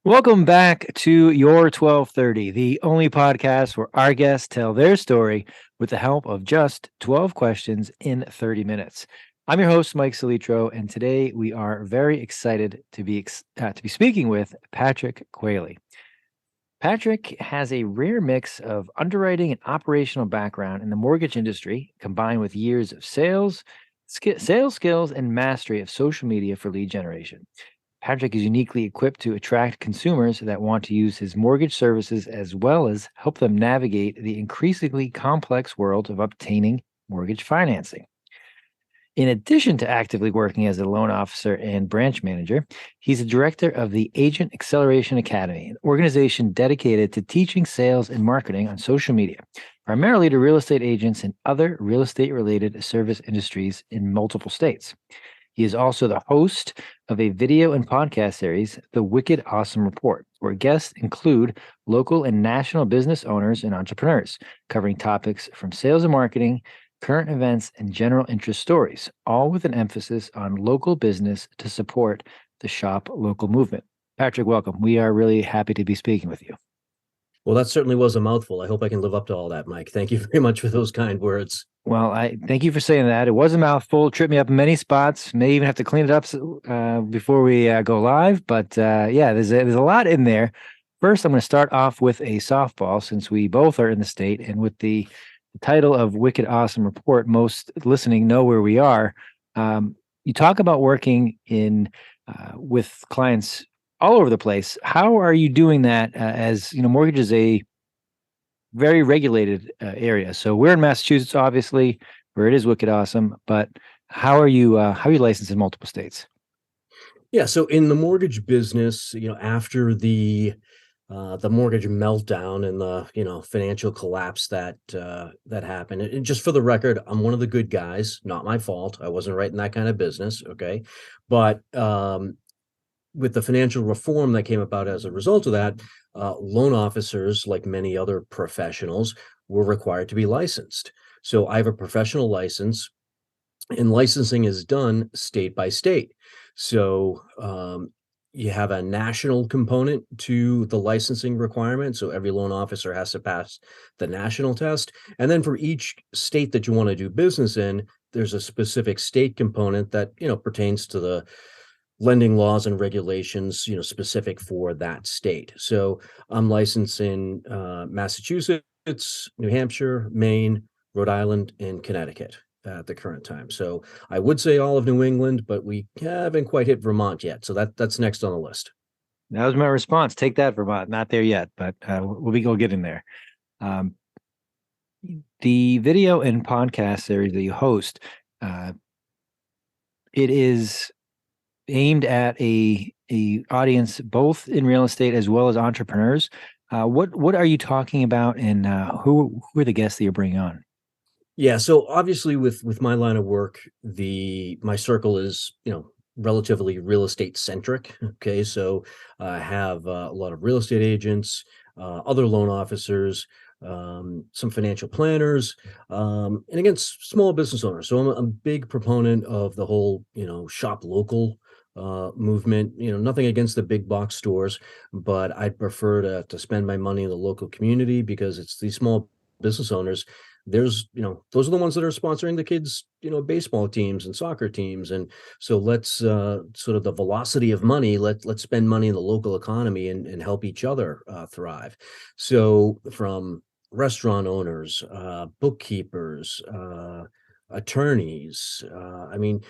Welcome back to Your 1230, the only podcast where our guests tell their story with the help of just 12 questions in 30 minutes. I'm your host, Mike Salitro, and today we are very excited to be speaking with Patrick Queally. Patrick has a rare mix of underwriting and operational background in the mortgage industry, combined with years of sales skills, and mastery of social media for lead generation. Patrick is uniquely equipped to attract consumers that want to use his mortgage services as well as help them navigate the increasingly complex world of obtaining mortgage financing. In addition to actively working as a loan officer and branch manager, he's a director of the Agent Acceleration Academy, an organization dedicated to teaching sales and marketing on social media, primarily to real estate agents and other real estate related service industries in multiple states. He is also the host of a video and podcast series, The Wicked Awesome Report, where guests include local and national business owners and entrepreneurs, covering topics from sales and marketing, current events, and general interest stories, all with an emphasis on local business to support the shop local movement. Patrick, welcome. We are really happy to be speaking with you. Well, that certainly was a mouthful. I hope I can live up to all that, Mike. Thank you very much for those kind words. Well, I thank you for saying that. It was a mouthful, tripped me up in many spots. May even have to clean it up before we go live. But yeah, there's a lot in there. First, I'm going to start off with a softball since we both are in the state, and with the title of Wicked Awesome Report, most listening know where we are. You talk about working in with clients all over the place. How are you doing that? As you know, mortgage is a very regulated area. So we're in Massachusetts, obviously, where it is wicked awesome. But how are you licensed in multiple states? Yeah, so in the mortgage business, after the mortgage meltdown and the financial collapse that happened, and just for the record, I'm one of the good guys. Not my fault. I wasn't right in that kind of business. Okay, but with the financial reform that came about as a result of that, loan officers, like many other professionals, were required to be licensed. So I have a professional license, and licensing is done state by state. So you have a national component to the licensing requirement. So every loan officer has to pass the national test. And then for each state that you want to do business in, there's a specific state component that, pertains to the lending laws and regulations, specific for that state. So I'm licensed in Massachusetts, New Hampshire, Maine, Rhode Island, and Connecticut at the current time. So I would say all of New England, but we haven't quite hit Vermont yet. So that's next on the list. That was my response. Take that, Vermont. Not there yet, but we'll go get in there. Um, the video and podcast series that you host, it is aimed at a audience both in real estate as well as entrepreneurs. What are you talking about, and who are the guests that you're bringing on? Yeah, so obviously with my line of work, my circle is, relatively real estate centric. Okay, so I have a lot of real estate agents, other loan officers, some financial planners, and again, small business owners. So I'm a big proponent of the whole, shop local movement. Nothing against the big box stores, but I'd prefer to spend my money in the local community because it's these small business owners. Those are the ones that are sponsoring the kids, baseball teams and soccer teams. And so let's sort of the velocity of money, let's spend money in the local economy and help each other thrive. So from restaurant owners, bookkeepers, attorneys, I mean,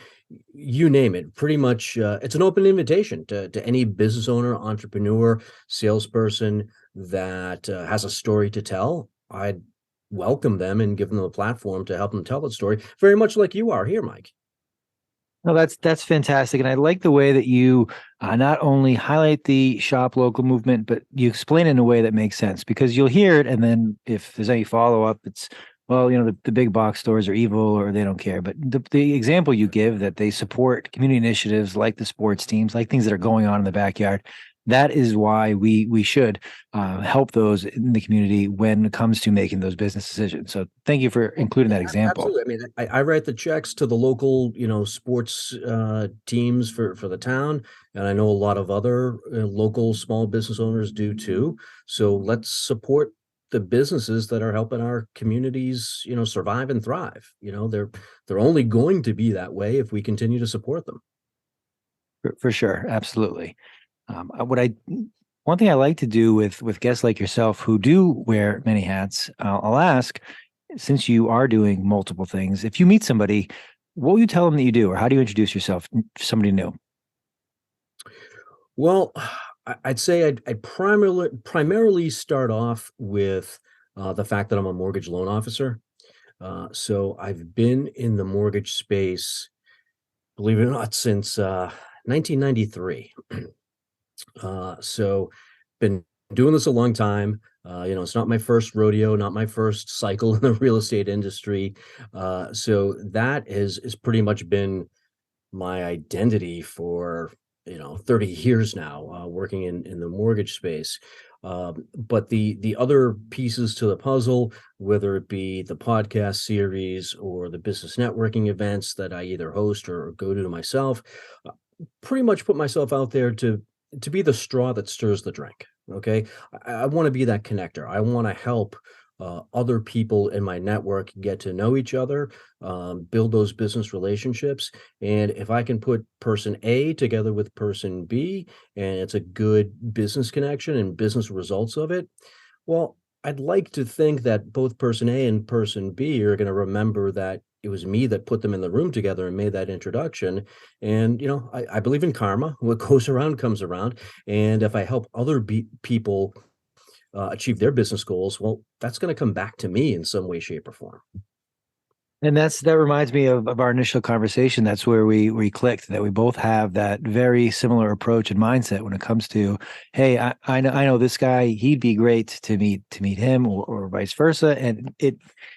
you name it. Pretty much, it's an open invitation to any business owner, entrepreneur, salesperson that has a story to tell. I'd welcome them and give them a platform to help them tell the story, very much like you are here, Mike. No, that's fantastic, and I like the way that you not only highlight the shop local movement, but you explain it in a way that makes sense. Because you'll hear it, and then if there's any follow up, it's well, the big box stores are evil or they don't care. But the example you give that they support community initiatives like the sports teams, like things that are going on in the backyard, that is why we should help those in the community when it comes to making those business decisions. So thank you for Well, including yeah, that example. absolutely. I mean, I write the checks to the local, sports teams for the town, and I know a lot of other local small business owners do too. So let's support the businesses that are helping our communities, survive and thrive. They're only going to be that way if we continue to support them. For sure, absolutely. What I one thing I like to do with guests like yourself who do wear many hats, I'll ask, since you are doing multiple things, if you meet somebody, what will you tell them that you do, or how do you introduce yourself to somebody new? Well, I'd say I'd primarily start off with the fact that I'm a mortgage loan officer. So I've been in the mortgage space, believe it or not, since 1993. So been doing this a long time. It's not my first rodeo, not my first cycle in the real estate industry. So that is pretty much been my identity for 30 years now, working in the mortgage space. But the other pieces to the puzzle, whether it be the podcast series or the business networking events that I either host or go to myself, uh, pretty much put myself out there to be the straw that stirs the drink. Okay, I want to be that connector. I want to help other people in my network get to know each other, build those business relationships. And if I can put person A together with person B, and it's a good business connection and business results of it, well, I'd like to think that both person A and person B are going to remember that it was me that put them in the room together and made that introduction. And, I believe in karma. What goes around comes around. And if I help other people achieve their business goals, well, that's going to come back to me in some way, shape, or form. And that reminds me of our initial conversation. That's where we clicked that we both have that very similar approach and mindset when it comes to, hey, I know this guy, he'd be great to meet him or vice versa. And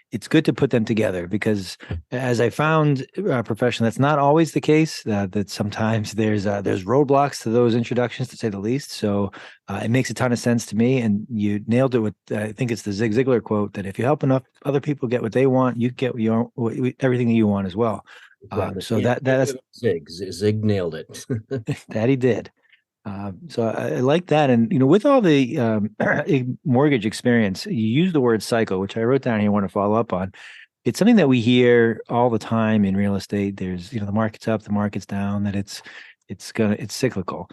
it's good to put them together because as I found professionally, that's not always the case. That sometimes there's roadblocks to those introductions, to say the least. So it makes a ton of sense to me. And you nailed it with I think it's the Zig Ziglar quote that if you help enough other people get what they want, you get everything that you want as well. Exactly. So that's Zig. Zig nailed it. that he did. So I like that. And, with all the mortgage experience, you use the word cycle, which I wrote down here, I want to follow up on. It's something that we hear all the time in real estate. There's, the market's up, the market's down, that it's cyclical.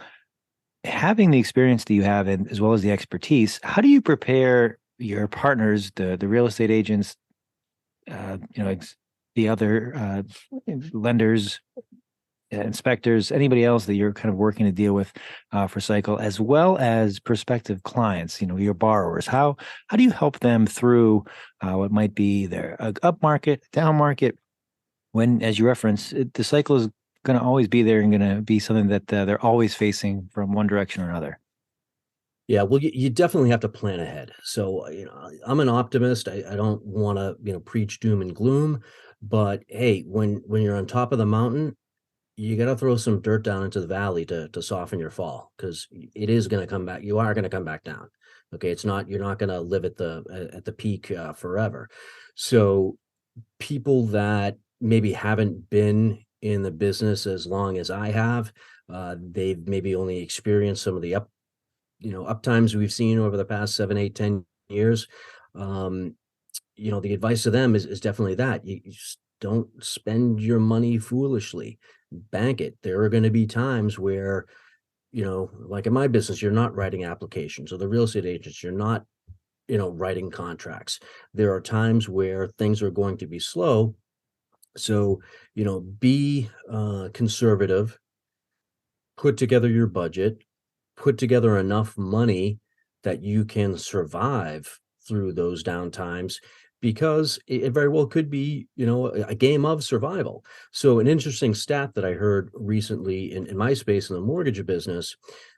Having the experience that you have and as well as the expertise, how do you prepare your partners, the real estate agents, the other lenders, inspectors, anybody else that you're kind of working to deal with for cycle, as well as prospective clients, your borrowers. How do you help them through what might be their up market, down market, when, as you reference, the cycle is going to always be there and going to be something that they're always facing from one direction or another. Yeah, well, you definitely have to plan ahead. So, I'm an optimist. I don't want to, preach doom and gloom, but hey, when you're on top of the mountain, you got to throw some dirt down into the valley to soften your fall because it is going to come back. You are going to come back down. Okay, you're not going to live at the peak forever. So, people that maybe haven't been in the business as long as I have, they've maybe only experienced some of the up times we've seen over the past 7, 8, 10 years. Um, the advice to them is definitely that you just don't spend your money foolishly. Bank it. There are going to be times where, like in my business, you're not writing applications, or the real estate agents, you're not, writing contracts. There are times where things are going to be slow. So, be conservative, put together your budget, put together enough money that you can survive through those down times because it very well could be, a game of survival. So an interesting stat that I heard recently in my space in the mortgage business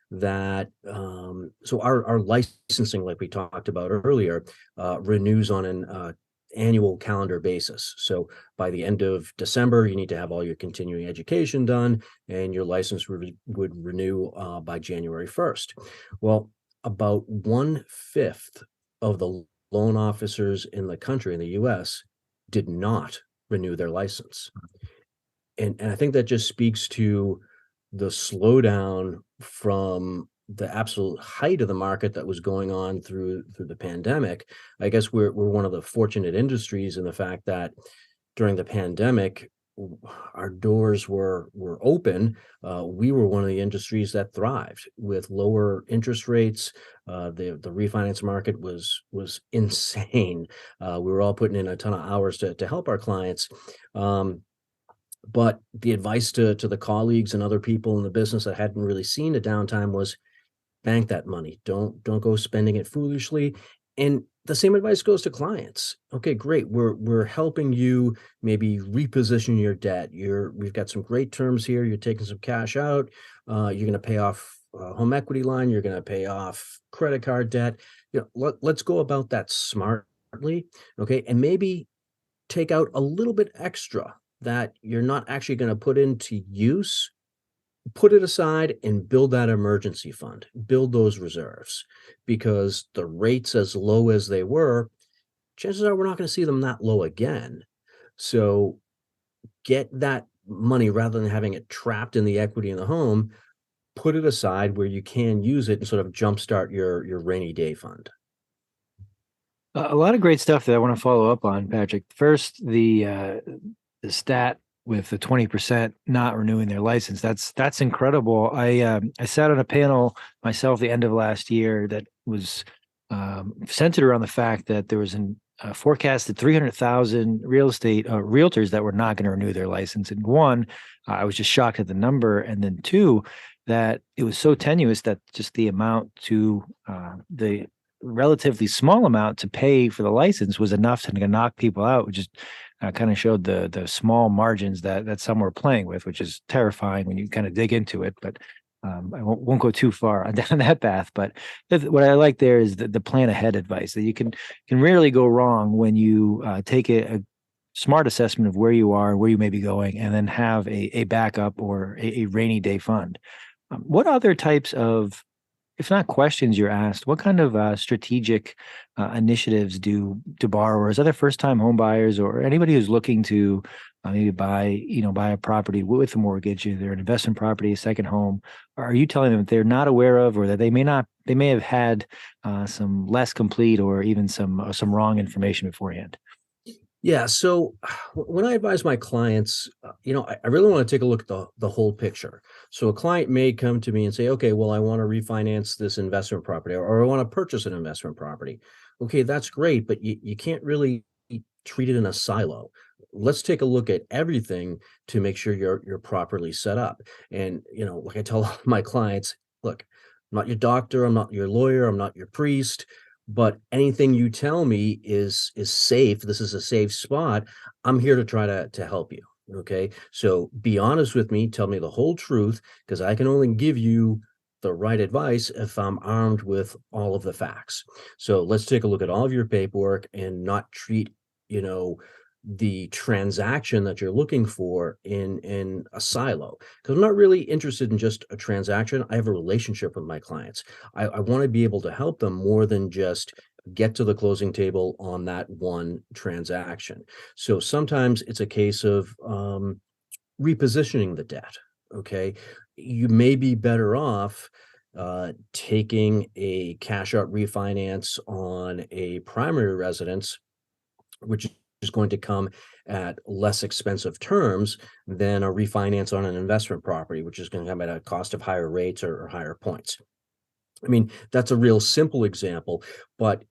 that so our licensing, like we talked about earlier, renews on an annual calendar basis. So by the end of December, you need to have all your continuing education done, and your license would renew by January 1st. Well, about 1/5 of the loan officers in the country, in the US, did not renew their license. And I think that just speaks to the slowdown from the absolute height of the market that was going on through the pandemic. I guess we're one of the fortunate industries in the fact that during the pandemic, our doors were open. We were one of the industries that thrived with lower interest rates. The refinance market was insane. We were all putting in a ton of hours to help our clients. But the advice to the colleagues and other people in the business that hadn't really seen a downtime was bank that money. Don't go spending it foolishly. And the same advice goes to clients. Okay, great. We're helping you maybe reposition your debt. We've got some great terms here. You're taking some cash out. You're going to pay off a home equity line. You're going to pay off credit card debt. Let's go about that smartly. Okay, and maybe take out a little bit extra that you're not actually going to put into use. Put it aside and build that emergency fund, build those reserves, because the rates, as low as they were, chances are we're not going to see them that low again. So get that money, rather than having it trapped in the equity in the home, put it aside where you can use it and sort of jumpstart your rainy day fund. A lot of great stuff that I want to follow up on, Patrick. First, the stat with the 20% not renewing their license. That's incredible. I sat on a panel myself the end of last year that was centered around the fact that there was a forecasted 300,000 real estate realtors that were not going to renew their license. And one, I was just shocked at the number, and then two, that it was so tenuous that just the amount to the relatively small amount to pay for the license was enough to knock people out, which is kind of showed the small margins that some were playing with, which is terrifying when you kind of dig into it. But I won't go too far down that path. But what I like there is the plan ahead advice that you can rarely go wrong when you take a smart assessment of where you are, where you may be going, and then have a backup or a rainy day fund. What other types of, if not questions you're asked, what kind of strategic initiatives do borrowers, other first-time home buyers, or anybody who's looking to maybe buy a property with a mortgage, either an investment property, a second home, are you telling them that they're not aware of, or that they may have had some less complete or even some wrong information beforehand? Yeah. So when I advise my clients, I really want to take a look at the whole picture. So a client may come to me and say, okay, well, I want to refinance this investment property, or I want to purchase an investment property. Okay, that's great, but you can't really treat it in a silo. Let's take a look at everything to make sure you're properly set up. And, like I tell my clients, look, I'm not your doctor, I'm not your lawyer, I'm not your priest, but anything you tell me is safe. This is a safe spot. I'm here to try to help you. Okay. So be honest with me, tell me the whole truth, because I can only give you the right advice if I'm armed with all of the facts. So let's take a look at all of your paperwork and not treat, the transaction that you're looking for in a silo, because I'm not really interested in just a transaction. I have a relationship with my clients. I want to be able to help them more than just get to the closing table on that one transaction. So sometimes it's a case of repositioning the debt. Okay, you may be better off taking a cash out refinance on a primary residence, which is going to come at less expensive terms than a refinance on an investment property, which is going to come at a cost of higher rates or higher points. I mean, that's a real simple example, but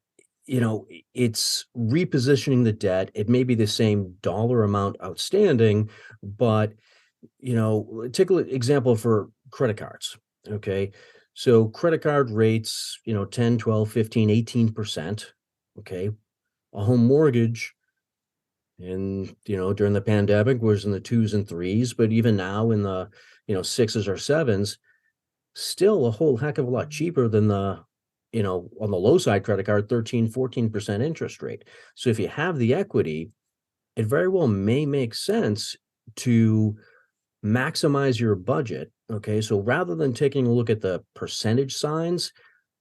it's repositioning the debt. It may be the same dollar amount outstanding, but take an example for credit cards. Okay. So credit card rates, 10, 12, 15, 18%. Okay. A home mortgage, and during the pandemic was in the twos and threes, but even now in the, 6s or 7s, still a whole heck of a lot cheaper than the on the low side credit card, 13, 14% interest rate. So if you have the equity, it very well may make sense to maximize your budget. Okay. So rather than taking a look at the percentage signs,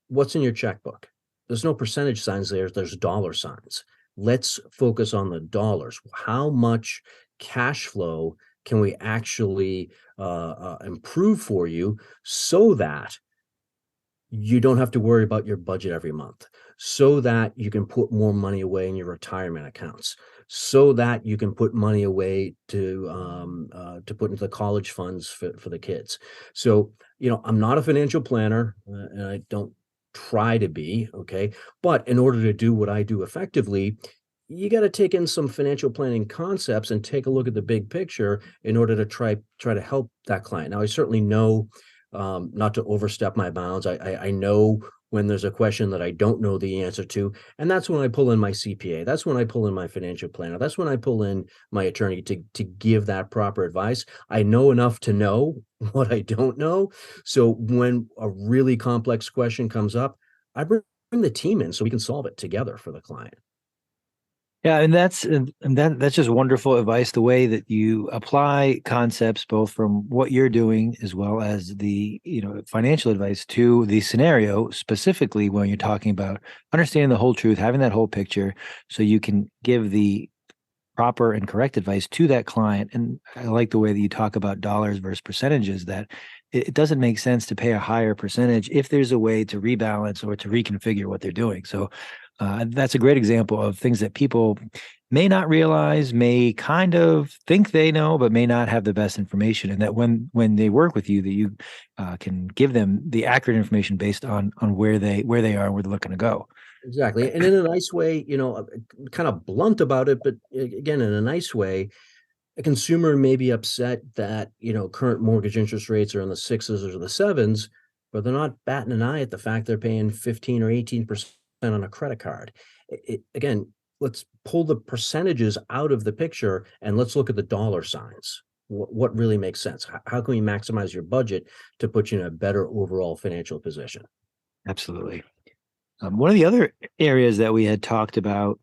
what's in your checkbook? There's no percentage signs there, there's dollar signs. Let's focus on the dollars. How much cash flow can we actually improve for you so that you don't have to worry about your budget every month, so that you can put more money away in your retirement accounts, so that you can put money away to put into the college funds for the kids. So, I'm not a financial planner, and I don't try to be, okay? But in order to do what I do effectively, you got to take in some financial planning concepts and take a look at the big picture in order to try to help that client. Now, I certainly know not to overstep my bounds. I know when there's a question that I don't know the answer to, and that's when I pull in my CPA. That's when I pull in my financial planner. That's when I pull in my attorney to give that proper advice. I know enough to know what I don't know. So when a really complex question comes up, I bring the team in so we can solve it together for the client. Yeah, and that's just wonderful advice. The way that you apply concepts, both from what you're doing as well as the financial advice to the scenario, specifically when you're talking about understanding the whole truth, having that whole picture, so you can give the proper and correct advice to that client. And I like the way that you talk about dollars versus percentages. That it doesn't make sense to pay a higher percentage if there's a way to rebalance or to reconfigure what they're doing. So that's a great example of things that people may not realize, may kind of think they know, but may not have the best information. And that when they work with you, that you can give them the accurate information based on where they are and where they're looking to go. Exactly. And in a nice way, kind of blunt about it, but again, in a nice way, a consumer may be upset that, current mortgage interest rates are in the sixes or the sevens, but they're not batting an eye at the fact they're paying 15 or 18% on a credit card. Again, let's pull the percentages out of the picture and let's look at the dollar signs. What really makes sense? How can we maximize your budget to put you in a better overall financial position? Absolutely. One of the other areas that we had talked about,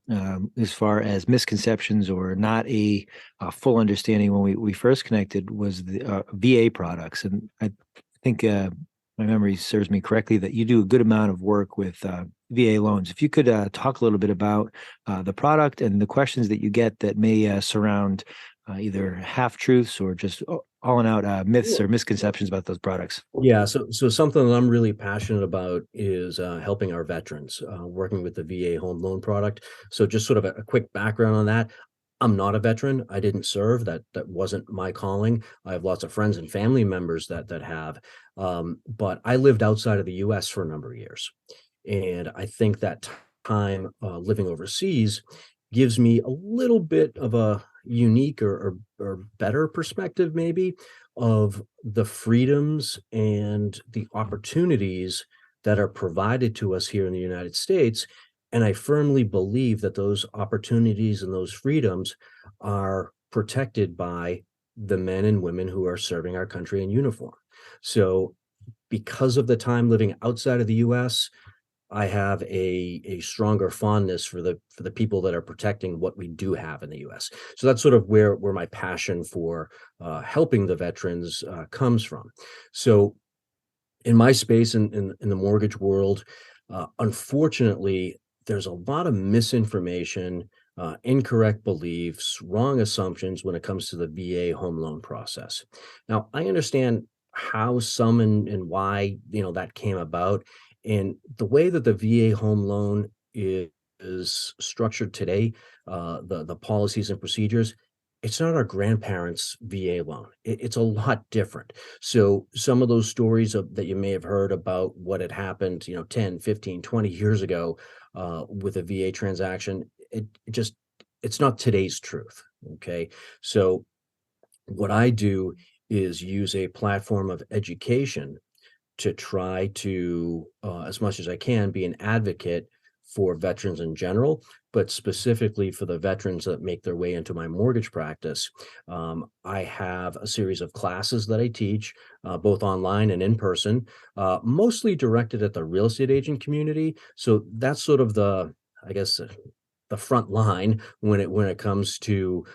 as far as misconceptions or not a full understanding when we first connected, was the VA products. And I think my memory serves me correctly that you do a good amount of work with VA loans. If you could talk a little bit about the product and the questions that you get that may surround either half truths or just all and out myths or misconceptions about those products. Yeah, so something that I'm really passionate about is helping our veterans, working with the VA home loan product. So just sort of a quick background on that. I'm not a veteran. I didn't serve. That wasn't my calling. I have lots of friends and family members that have, but I lived outside of the U.S. for a number of years, and I think that time living overseas gives me a little bit of a unique or better perspective, maybe, of the freedoms and the opportunities that are provided to us here in the United States. And I firmly believe that those opportunities and those freedoms are protected by the men and women who are serving our country in uniform. So, because of the time living outside of the US, I have a stronger fondness for the people that are protecting what we do have in the U.S. So that's sort of where my passion for helping the veterans comes from. So in my space in the mortgage world, unfortunately, there's a lot of misinformation, incorrect beliefs, wrong assumptions when it comes to the VA home loan process. Now, I understand how some and why that came about, and the way that the VA home loan is structured today, the policies and procedures. It's not our grandparents' VA loan. It's a lot different. So some of those stories that you may have heard about what had happened, 10, 15, 20 years ago with a VA transaction, it's not today's truth. Okay. So what I do is use a platform of education to try to, as much as I can, be an advocate for veterans in general, but specifically for the veterans that make their way into my mortgage practice. I have a series of classes that I teach, both online and in person, mostly directed at the real estate agent community. So that's sort of I guess, the front line when it comes to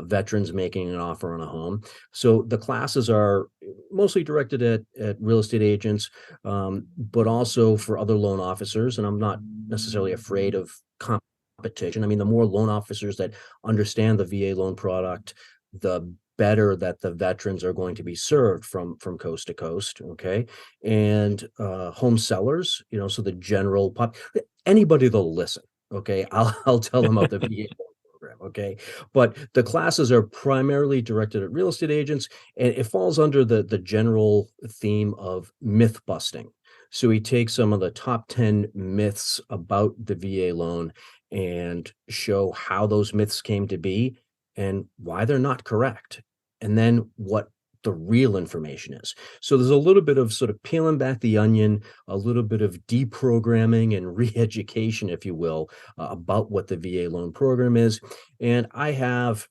veterans making an offer on a home. So the classes are mostly directed at real estate agents, but also for other loan officers. And I'm not necessarily afraid of competition. I mean, the more loan officers that understand the VA loan product, the better that the veterans are going to be served from coast to coast. Okay. And home sellers, so the general anybody that'll listen. Okay, I'll tell them about the VA program. Okay, but the classes are primarily directed at real estate agents, and it falls under the general theme of myth busting. So we take some of the top 10 myths about the VA loan and show how those myths came to be and why they're not correct, and then what the real information is. So there's a little bit of sort of peeling back the onion, a little bit of deprogramming and re-education, if you will, about what the VA loan program is. And I have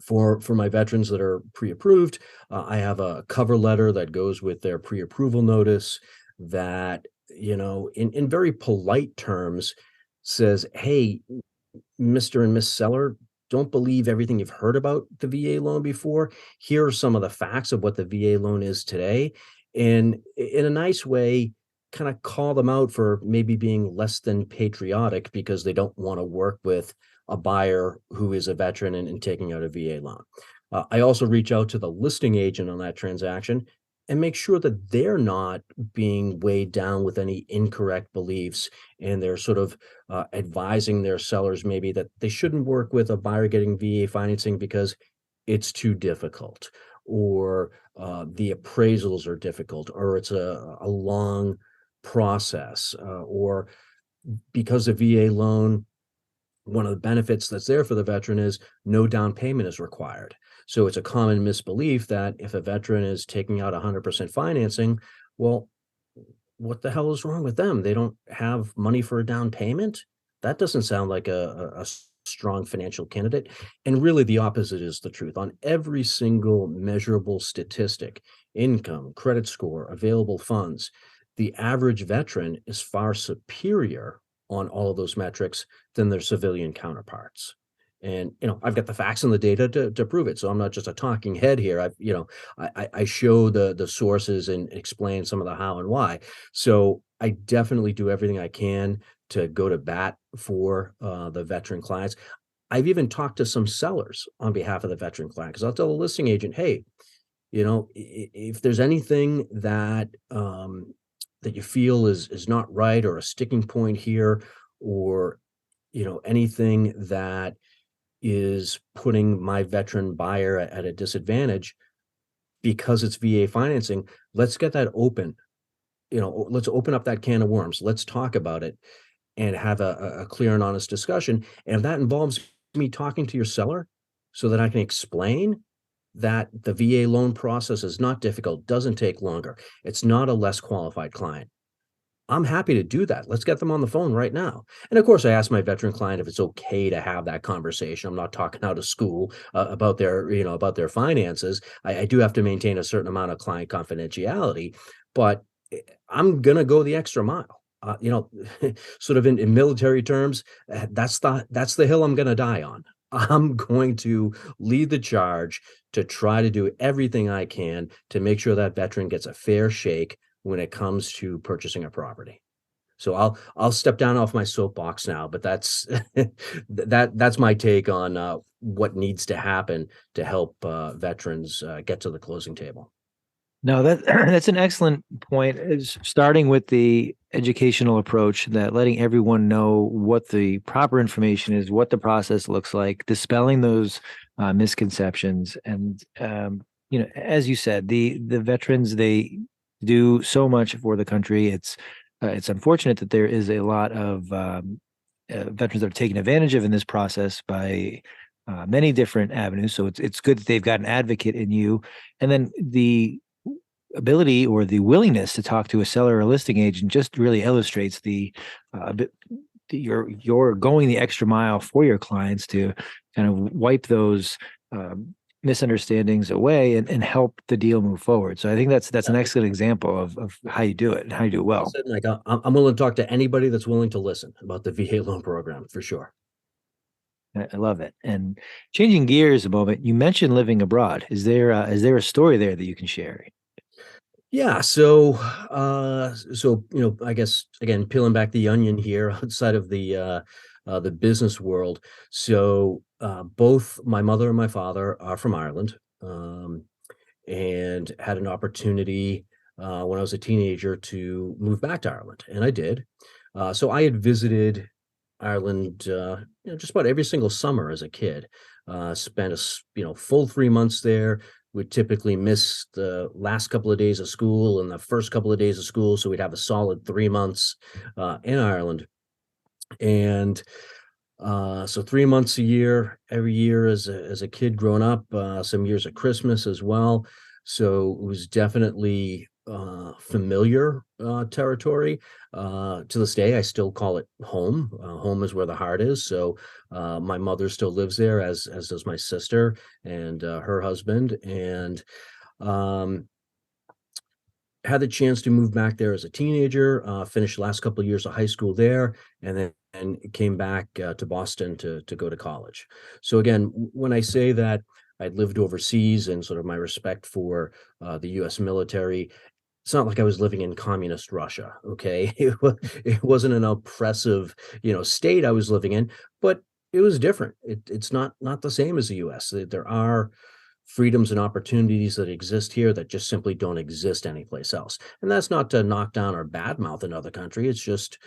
for my veterans that are pre-approved, I have a cover letter that goes with their pre-approval notice that, in very polite terms says, hey, Mr. and Miss Seller, don't believe everything you've heard about the VA loan before. Here are some of the facts of what the VA loan is today. And in a nice way, kind of call them out for maybe being less than patriotic because they don't want to work with a buyer who is a veteran and taking out a VA loan. I also reach out to the listing agent on that transaction and make sure that they're not being weighed down with any incorrect beliefs and they're sort of advising their sellers maybe that they shouldn't work with a buyer getting VA financing because it's too difficult or the appraisals are difficult or it's a long process or because the VA loan, one of the benefits that's there for the veteran is no down payment is required. So it's a common misbelief that if a veteran is taking out 100% financing, well, what the hell is wrong with them? They don't have money for a down payment? That doesn't sound like a strong financial candidate. And really, the opposite is the truth. On every single measurable statistic, income, credit score, available funds, the average veteran is far superior on all of those metrics than their civilian counterparts. And I've got the facts and the data to prove it. So I'm not just a talking head here. I show the sources and explain some of the how and why. So I definitely do everything I can to go to bat for the veteran clients. I've even talked to some sellers on behalf of the veteran client because I'll tell the listing agent, hey, if there's anything that that you feel is not right or a sticking point here, or anything that is putting my veteran buyer at a disadvantage because it's VA financing, let's get that open. Let's open up that can of worms. Let's talk about it and have a clear and honest discussion. And if that involves me talking to your seller so that I can explain that the VA loan process is not difficult, doesn't take longer, it's not a less qualified client, I'm happy to do that. Let's get them on the phone right now. And of course, I ask my veteran client if it's okay to have that conversation. I'm not talking out of school about about their finances. I do have to maintain a certain amount of client confidentiality, but I'm gonna go the extra mile. Sort of in military terms, that's the hill I'm gonna die on. I'm going to lead the charge to try to do everything I can to make sure that veteran gets a fair shake when it comes to purchasing a property. So I'll step down off my soapbox now, but that's that's my take on what needs to happen to help veterans get to the closing table. No, that that's an excellent point. Is starting with the educational approach, that letting everyone know what the proper information is, what the process looks like, dispelling those misconceptions, and as you said, the veterans, they do so much for the country. It's unfortunate that there is a lot of veterans that are taken advantage of in this process by many different avenues. So it's good that they've got an advocate in you, and then the ability or the willingness to talk to a seller or listing agent just really illustrates the you're going the extra mile for your clients to kind of wipe those misunderstandings away and help the deal move forward. So I think that's an excellent example of how you do it and how you do it Well well. said, Mike. I'm willing to talk to anybody that's willing to listen about the VA loan program for sure. I love it. And changing gears a moment, you mentioned living abroad. Is there a story there that you can share? Yeah, so I guess again, peeling back the onion here outside of the business world. So both my mother and my father are from Ireland, and had an opportunity when I was a teenager to move back to Ireland, and I did. So I had visited Ireland, just about every single summer as a kid. Spent full 3 months there. Would typically miss the last couple of days of school and the first couple of days of school, so we'd have a solid 3 months in Ireland. And so 3 months a year, every year as a kid growing up, some years at Christmas as well. So it was definitely familiar territory. To this day, I still call it home. Home is where the heart is. So my mother still lives there, as does my sister and her husband. And um, had the chance to move back there as a teenager, finished the last couple of years of high school there, and then and came back to Boston to go to college. So again, when I say that I'd lived overseas and sort of my respect for the U.S. military, it's not like I was living in communist Russia. Okay, it wasn't an oppressive, state I was living in, but it was different. It's not the same as the U.S. There are freedoms and opportunities that exist here that just simply don't exist anyplace else. And that's not to knock down or badmouth another country. It's just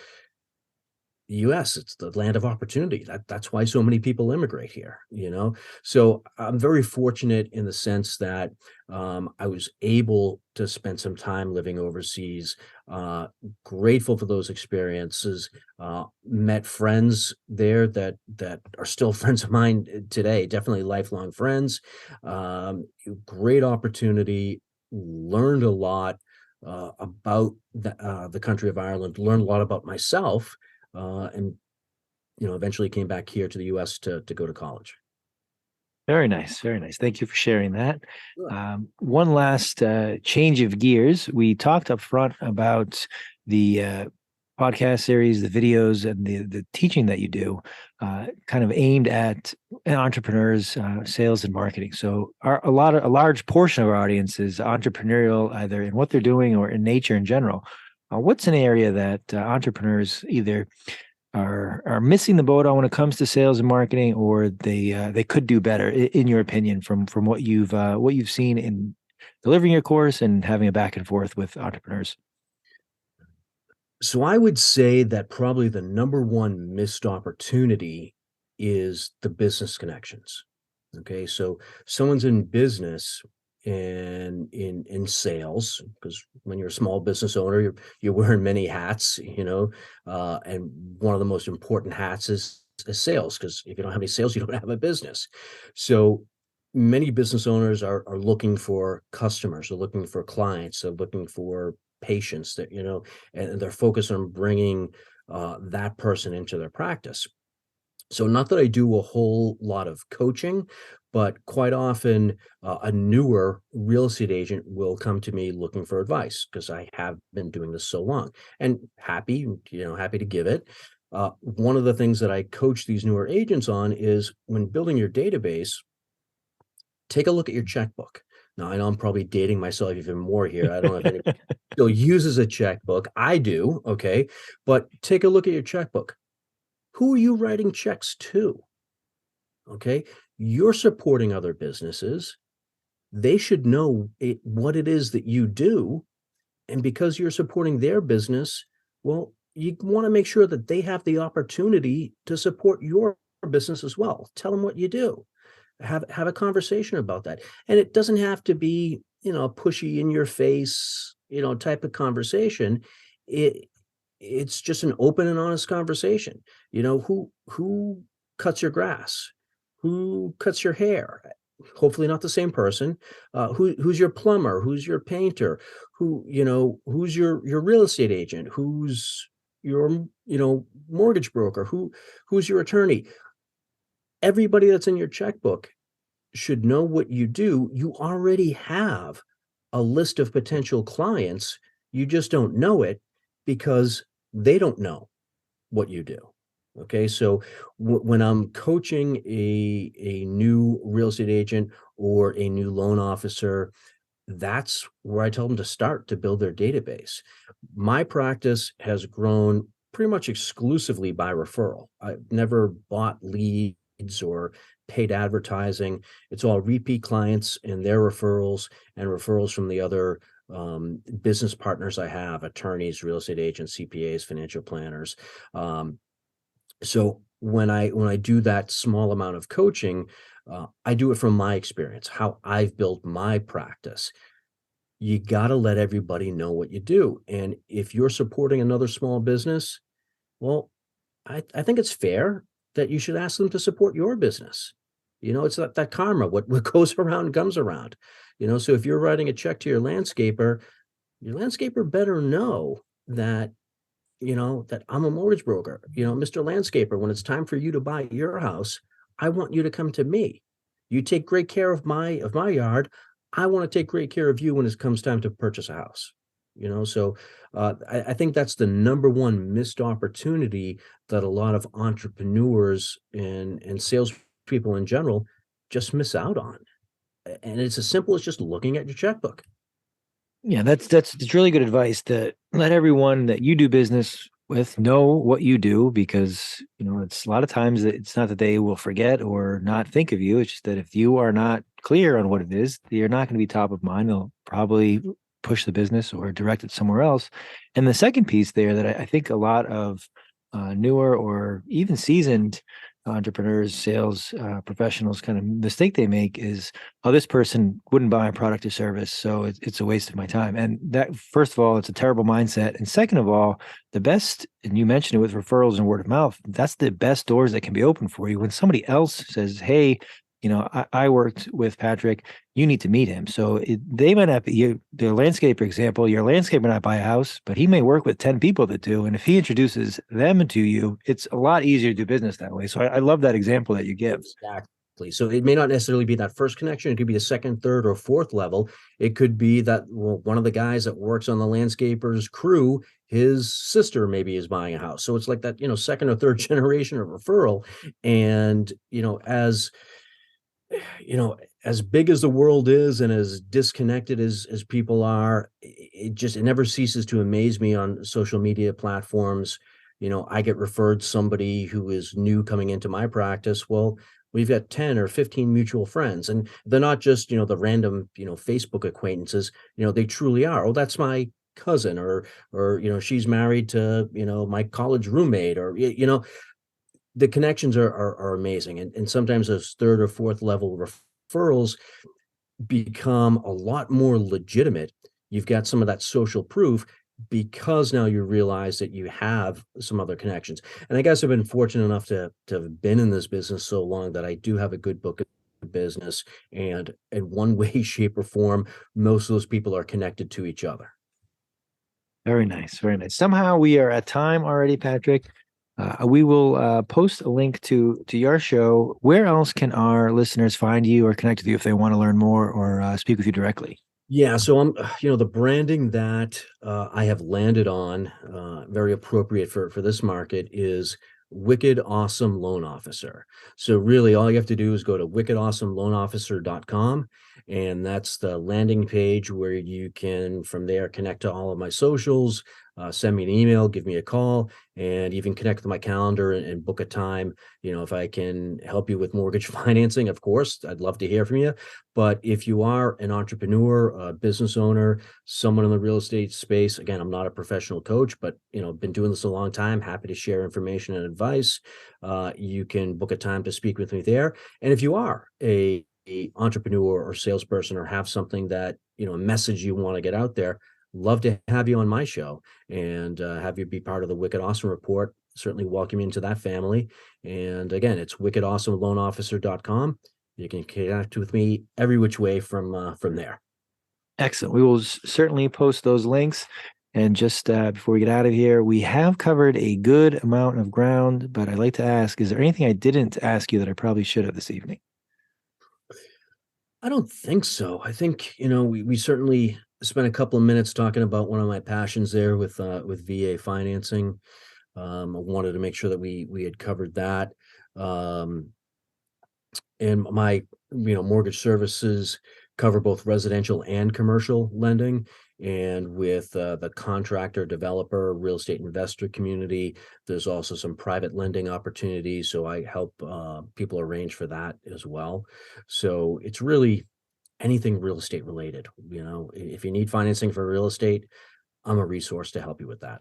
US, it's the land of opportunity. That's why so many people immigrate here. So I'm very fortunate in the sense that I was able to spend some time living overseas. Grateful for those experiences. Met friends there that are still friends of mine today. Definitely lifelong friends. Great opportunity. Learned a lot about the country of Ireland. Learned a lot about myself, and eventually came back here to the U.S. to go to college. Very nice, very nice. Thank you for sharing that. Sure. One last change of gears. We talked up front about the podcast series, the videos, and the teaching that you do, kind of aimed at entrepreneurs, sales, and marketing. So, a large portion of our audience is entrepreneurial, either in what they're doing or in nature in general. What's an area that entrepreneurs either are missing the boat on when it comes to sales and marketing, or they could do better, in your opinion, from what you've seen in delivering your course and having a back and forth with entrepreneurs? So I would say that probably the number one missed opportunity is the business connections. Okay, so someone's in business and in sales, because when you're a small business owner, you're wearing many hats, and one of the most important hats is sales, because if you don't have any sales, you don't have a business. So many business owners are looking for customers, they're looking for clients, they're looking for patients and they're focused on bringing that person into their practice. So not that I do a whole lot of coaching, but quite often a newer real estate agent will come to me looking for advice because I have been doing this so long, and happy to give it. One of the things that I coach these newer agents on is, when building your database, take a look at your checkbook. Now, I know I'm probably dating myself even more here. I don't know if anybody still uses a checkbook. I do, okay? But take a look at your checkbook. Who are you writing checks to? Okay? You're supporting other businesses. They should know what it is that you do. And because you're supporting their business, well, you want to make sure that they have the opportunity to support your business as well. Tell them what you do. Have a conversation about that. And it doesn't have to be, a pushy, in your face, type of conversation. It's just an open and honest conversation. Who cuts your grass? Who cuts your hair? Hopefully not the same person. Who's your plumber? Who's your painter? Who's your real estate agent? Who's your mortgage broker? Who's your attorney? Everybody that's in your checkbook should know what you do. You already have a list of potential clients. You just don't know it because they don't know what you do. Okay, so when I'm coaching a new real estate agent or a new loan officer, that's where I tell them to start to build their database. My practice has grown pretty much exclusively by referral. I've never bought leads or paid advertising. It's all repeat clients and their referrals and referrals from the other business partners I have, attorneys, real estate agents, CPAs, financial planners. So when I do that small amount of coaching, I do it from my experience, how I've built my practice. You got to let everybody know what you do. And if you're supporting another small business, well, I think it's fair that you should ask them to support your business. It's that karma, what goes around comes around. So if you're writing a check to your landscaper better know that that I'm a mortgage broker. Mr. Landscaper, when it's time for you to buy your house, I want you to come to me. You take great care of my yard. I want to take great care of you when it comes time to purchase a house. So I think that's the number one missed opportunity that a lot of entrepreneurs and salespeople in general just miss out on. And it's as simple as just looking at your checkbook. Yeah, that's really good advice to let everyone that you do business with know what you do because it's a lot of times that it's not that they will forget or not think of you. It's just that if you are not clear on what it is, you're not going to be top of mind. They'll probably push the business or direct it somewhere else. And the second piece there that I think a lot of newer or even seasoned entrepreneurs, sales professionals kind of mistake they make is, oh, this person wouldn't buy a product or service, so it's a waste of my time. And that, first of all, it's a terrible mindset. And second of all, the best, and you mentioned it with referrals and word of mouth, that's the best doors that can be open for you. When somebody else says, hey, I worked with Patrick. You need to meet him. So they might not be the landscaper example. Your landscaper might not buy a house, but he may work with 10 people that do. And if he introduces them to you, it's a lot easier to do business that way. So I love that example that you give. Exactly. So it may not necessarily be that first connection. It could be the second, third, or fourth level. It could be that one of the guys that works on the landscaper's crew, his sister maybe is buying a house. So it's like that, second or third generation of referral. And, you know, as big as the world is and as disconnected as people are, it never ceases to amaze me on social media platforms. I get referred somebody who is new coming into my practice. Well, we've got 10 or 15 mutual friends, and they're not just, the random, Facebook acquaintances. They truly are. Oh, that's my cousin, or she's married to, my college roommate, or the connections are amazing. And sometimes those third or fourth level referrals become a lot more legitimate. You've got some of that social proof because now you realize that you have some other connections. And I guess I've been fortunate enough to have been in this business so long that I do have a good book of business. And in one way, shape, or form, most of those people are connected to each other. Very nice. Very nice. Somehow we are at time already, Patrick. We will post a link to your show. Where else can our listeners find you or connect with you if they want to learn more or speak with you directly? Yeah, so the branding that I have landed on, very appropriate for this market, is Wicked Awesome Loan Officer. So really, all you have to do is go to wickedawesomeloanofficer.com, and that's the landing page where you can, from there, connect to all of my socials, send me an email, give me a call, and even connect with my calendar and book a time. If I can help you with mortgage financing, of course, I'd love to hear from you. But if you are an entrepreneur, a business owner, someone in the real estate space, again, I'm not a professional coach, but been doing this a long time. Happy to share information and advice. You can book a time to speak with me there. And if you are a entrepreneur or salesperson or have something that a message you want to get out there, love to have you on my show and have you be part of the Wicked Awesome Report. Certainly welcome you into that family. And again, it's wickedawesomeloanofficer.com. You can connect with me every which way from there. Excellent. We will certainly post those links. And just before we get out of here, we have covered a good amount of ground, but I'd like to ask, is there anything I didn't ask you that I probably should have this evening? I don't think so. I think, we certainly spent a couple of minutes talking about one of my passions there with VA financing. I wanted to make sure that we had covered that. Um, and my, mortgage services cover both residential and commercial lending. And with the contractor, developer, real estate investor community, there's also some private lending opportunities. So I help people arrange for that as well. So it's really anything real estate related. If you need financing for real estate, I'm a resource to help you with that.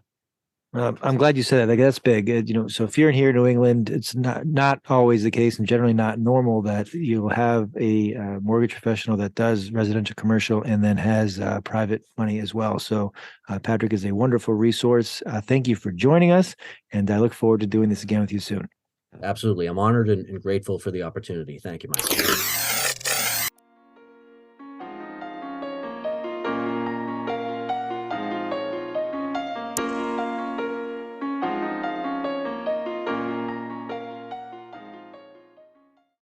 I'm glad you said that. Like that's big. So if you're in here in New England, it's not always the case, and generally not normal that you'll have a mortgage professional that does residential, commercial, and then has private money as well. So Patrick is a wonderful resource. Thank you for joining us, and I look forward to doing this again with you soon. Absolutely. I'm honored and grateful for the opportunity. Thank you, Mike.